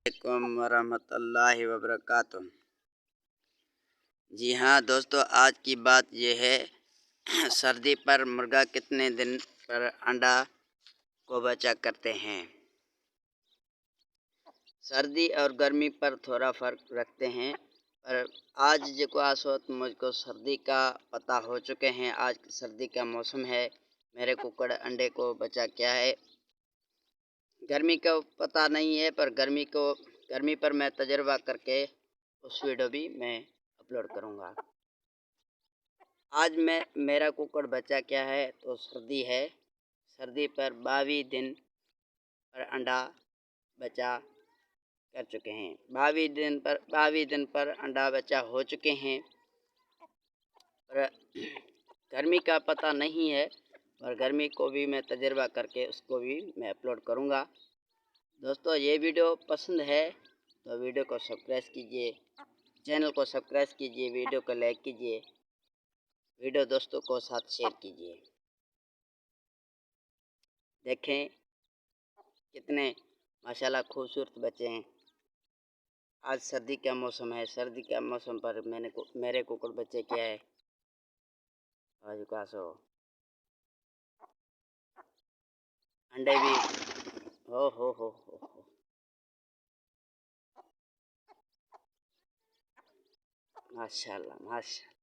अस्सलाम वरहमतुल्लाहि वबरकातुहू। जी हाँ दोस्तों, आज की बात यह है सर्दी पर मुर्गा कितने दिन पर अंडा को बचा करते हैं। सर्दी और गर्मी पर थोड़ा फ़र्क रखते हैं, पर आज जो आसोत मुझको सर्दी का पता हो चुके हैं। आज सर्दी का मौसम है, मेरे कुकड़ अंडे को बचा क्या है। गर्मी का पता नहीं है, पर गर्मी पर मैं तजर्बा करके उस वीडियो भी मैं अपलोड करूँगा। आज मेरा कुकड़ बचा क्या है तो सर्दी है। सर्दी पर 22 दिन पर अंडा बचा कर चुके हैं। 22 दिन पर अंडा बचा हो चुके हैं, पर गर्मी का पता नहीं है। और गर्मी को भी मैं तजर्बा करके उसको भी मैं अपलोड करूँगा। दोस्तों, ये वीडियो पसंद है तो वीडियो को सब्सक्राइब कीजिए, चैनल को सब्सक्राइब कीजिए, वीडियो को लाइक कीजिए, वीडियो दोस्तों को साथ शेयर कीजिए। देखें कितने माशाल्लाह खूबसूरत बच्चे हैं। आज सर्दी का मौसम है, सर्दी का मौसम पर मेरे कुकुर बच्चे क्या है आज का सो अंडे भी हो माशाल्लाह माशाल्लाह।